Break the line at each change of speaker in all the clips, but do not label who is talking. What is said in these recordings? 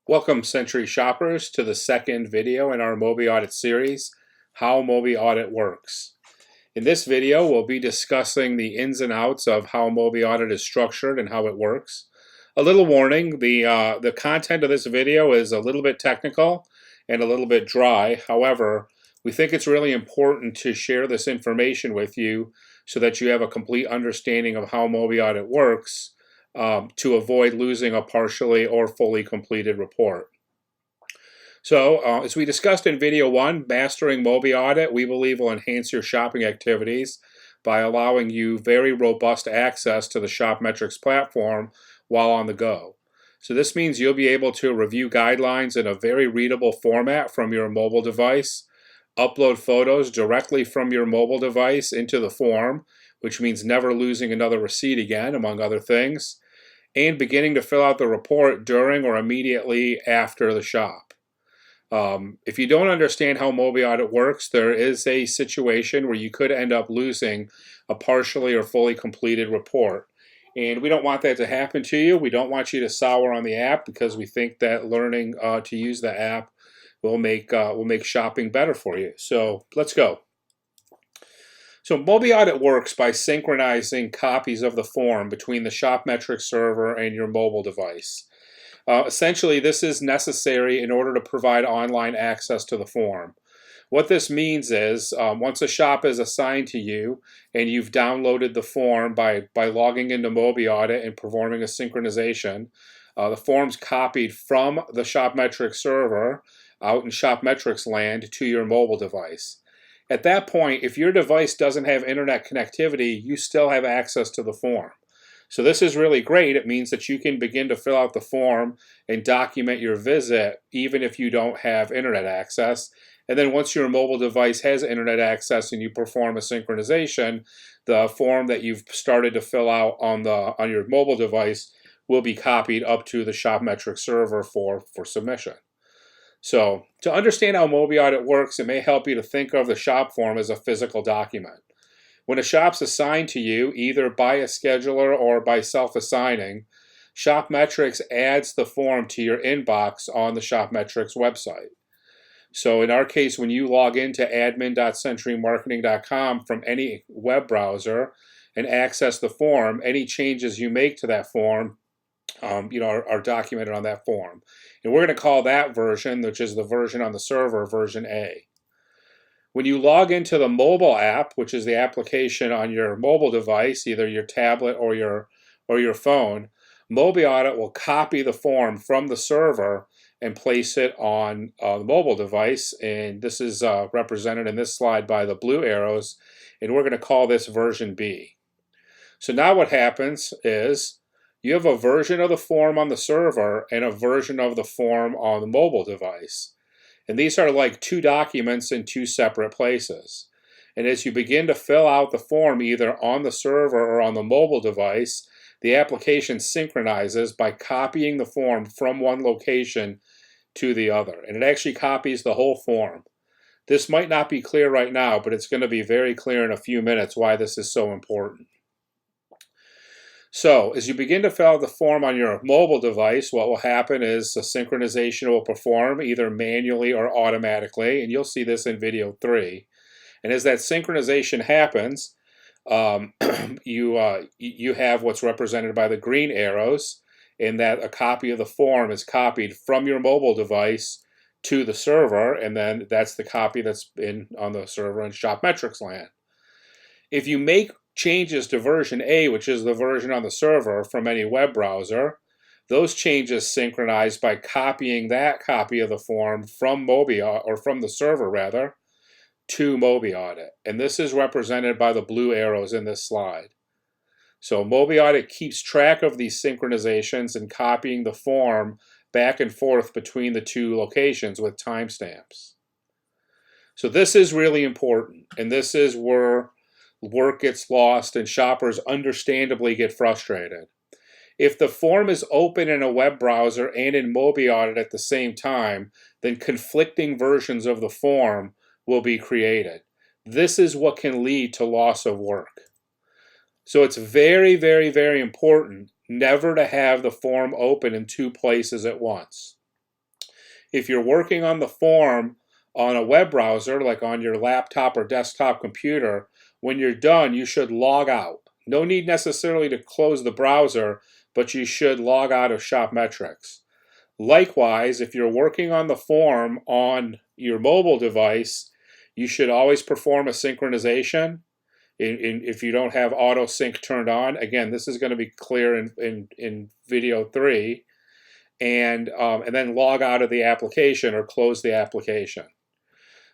Welcome, Century Shoppers, to the second video in our MobiAudit series, How MobiAudit Works. In this video, we'll be discussing the ins and outs of how MobiAudit is structured and how it works. A little warning, the content of this video is a little bit technical and a little bit dry. However, we think it's really important to share this information with you so that you have a complete understanding of how MobiAudit works, to avoid losing a partially or fully completed report. So, as we discussed in video 1, mastering MobiAudit, we believe will enhance your shopping activities by allowing you very robust access to the ShopMetrics platform while on the go. So this means you'll be able to review guidelines in a very readable format from your mobile device, upload photos directly from your mobile device into the form, which means never losing another receipt again, among other things, and beginning to fill out the report during or immediately after the shop. If you don't understand how MobiAudit works, there is a situation where you could end up losing a partially or fully completed report. And we don't want that to happen to you. We don't want you to sour on the app because we think that learning to use the app will make shopping better for you. So let's go. So MobiAudit works by synchronizing copies of the form between the ShopMetrics server and your mobile device. Essentially, this is necessary in order to provide online access to the form. What this means is, once a shop is assigned to you and you've downloaded the form by logging into MobiAudit and performing a synchronization, the form's copied from the ShopMetrics server out in ShopMetrics land to your mobile device. At that point, if your device doesn't have internet connectivity, you still have access to the form. So this is really great. It means that you can begin to fill out the form and document your visit even if you don't have internet access. And then once your mobile device has internet access and you perform a synchronization, the form that you've started to fill out on your mobile device will be copied up to the ShopMetrics server for submission. So, to understand how MobiAudit works, it may help you to think of the shop form as a physical document. When a shop's assigned to you, either by a scheduler or by self-assigning, ShopMetrics adds the form to your inbox on the ShopMetrics website. So in our case, when you log into admin.centurymarketing.com from any web browser and access the form, any changes you make to that form are documented on that form. And we're going to call that version, which is the version on the server, version A. When you log into the mobile app, which is the application on your mobile device, either your tablet or your phone, MobiAudit will copy the form from the server and place it on the mobile device. And this is represented in this slide by the blue arrows. And we're going to call this version B. So now what happens is you have a version of the form on the server and a version of the form on the mobile device. And these are like two documents in two separate places. And as you begin to fill out the form either on the server or on the mobile device, the application synchronizes by copying the form from one location to the other. And it actually copies the whole form. This might not be clear right now, but it's going to be very clear in a few minutes why this is so important. So, as you begin to fill out the form on your mobile device, what will happen is a synchronization will perform either manually or automatically, and you'll see this in video 3. And as that synchronization happens, you have what's represented by the green arrows, in that a copy of the form is copied from your mobile device to the server, and then that's the copy that's been on the server in ShopMetrics land. If you make changes to version A, which is the version on the server, from any web browser, those changes synchronize by copying that copy of the form from MobiAudit, or from the server rather, to MobiAudit. And this is represented by the blue arrows in this slide. So MobiAudit keeps track of these synchronizations and copying the form back and forth between the two locations with timestamps. So this is really important, and this is where work gets lost and shoppers understandably get frustrated. If the form is open in a web browser and in MobiAudit at the same time, then conflicting versions of the form will be created. This is what can lead to loss of work. So it's very, very, very important never to have the form open in two places at once. If you're working on the form on a web browser, like on your laptop or desktop computer, when you're done, you should log out. No need necessarily to close the browser, but you should log out of ShopMetrics. Likewise, if you're working on the form on your mobile device, you should always perform a synchronization. If you don't have auto sync turned on, again, this is going to be clear in video 3, and then log out of the application or close the application.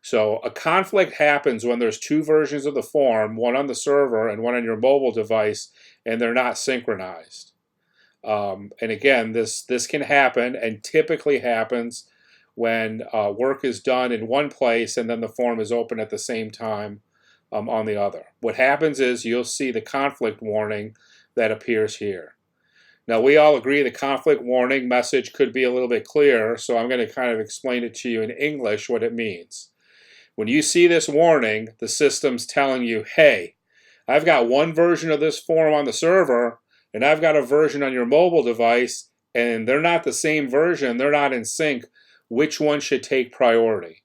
So a conflict happens when there's two versions of the form, one on the server and one on your mobile device, and they're not synchronized. And again, this can happen, and typically happens when work is done in one place and then the form is open at the same time on the other. What happens is you'll see the conflict warning that appears here. Now, we all agree the conflict warning message could be a little bit clearer, so I'm going to kind of explain it to you in English what it means. When you see this warning, the system's telling you, hey, I've got one version of this form on the server, and I've got a version on your mobile device, and they're not the same version, they're not in sync. Which one should take priority?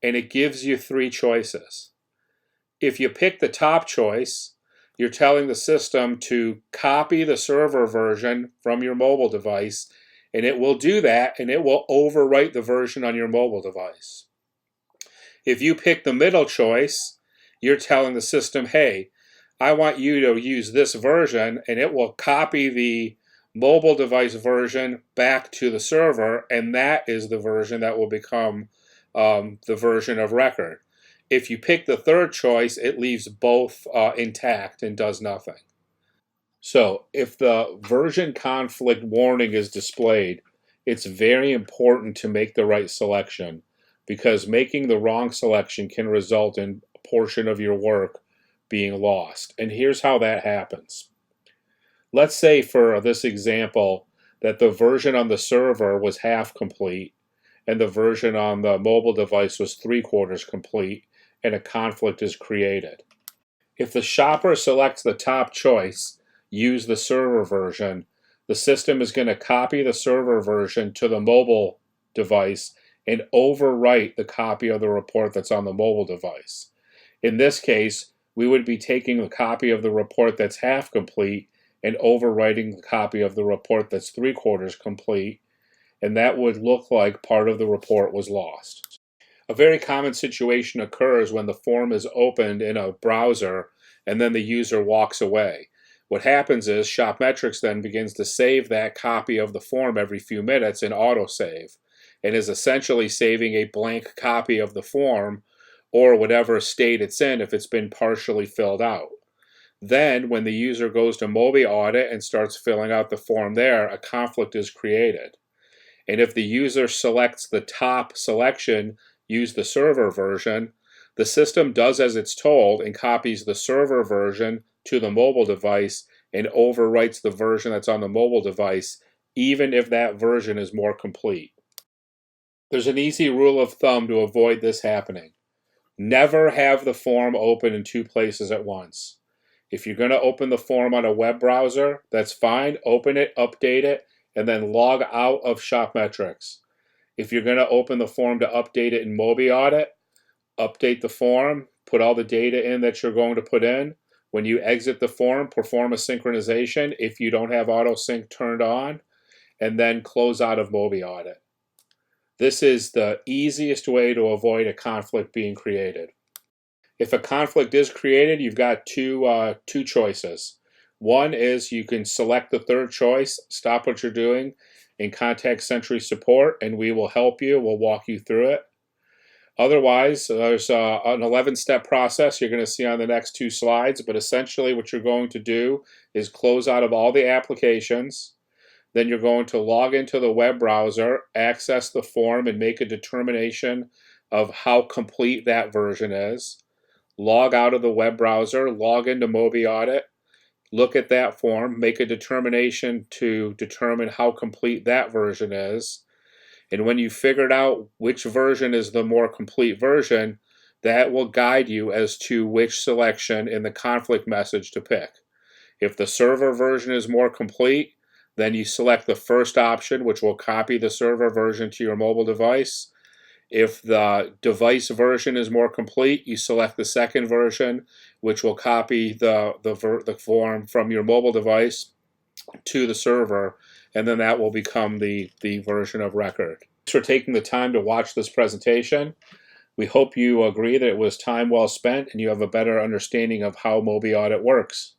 And it gives you 3 choices. If you pick the top choice, you're telling the system to copy the server version from your mobile device, and it will do that, and it will overwrite the version on your mobile device. If you pick the middle choice, you're telling the system, hey, I want you to use this version, and it will copy the mobile device version back to the server, and that is the version that will become the version of record. If you pick the third choice, it leaves both intact and does nothing. So if the version conflict warning is displayed, it's very important to make the right selection, because making the wrong selection can result in a portion of your work being lost. And here's how that happens. Let's say for this example that the version on the server was half complete and the version on the mobile device was 3/4 complete, and a conflict is created. If the shopper selects the top choice, use the server version, the system is going to copy the server version to the mobile device and overwrite the copy of the report that's on the mobile device. In this case, we would be taking the copy of the report that's half complete and overwriting the copy of the report that's 3/4 complete, and that would look like part of the report was lost. A very common situation occurs when the form is opened in a browser and then the user walks away. What happens is ShopMetrics then begins to save that copy of the form every few minutes in autosave, and is essentially saving a blank copy of the form or whatever state it's in if it's been partially filled out. Then when the user goes to MobiAudit and starts filling out the form there, a conflict is created. And if the user selects the top selection, use the server version, the system does as it's told and copies the server version to the mobile device and overwrites the version that's on the mobile device, even if that version is more complete. There's an easy rule of thumb to avoid this happening. Never have the form open in 2 places at once. If you're going to open the form on a web browser, that's fine. Open it, update it, and then log out of ShopMetrics. If you're going to open the form to update it in MobiAudit, update the form, put all the data in that you're going to put in. When you exit the form, perform a synchronization if you don't have auto sync turned on, and then close out of MobiAudit. This is the easiest way to avoid a conflict being created. If a conflict is created, you've got two choices. One is you can select the third choice, stop what you're doing, and contact Sentry Support, and we will help you. We'll walk you through it. Otherwise, there's an 11-step process you're going to see on the next 2 slides, but essentially what you're going to do is close out of all the applications. Then you're going to log into the web browser, access the form, and make a determination of how complete that version is. Log out of the web browser, log into MobiAudit, look at that form, make a determination to determine how complete that version is. And when you figured out which version is the more complete version, that will guide you as to which selection in the conflict message to pick. If the server version is more complete, Then you select the first option, which will copy the server version to your mobile device. If the device version is more complete, you select the second version, which will copy the form from your mobile device to the server, and then that will become the version of record. Thanks for taking the time to watch this presentation. We hope you agree that it was time well spent and you have a better understanding of how MobiAudit works.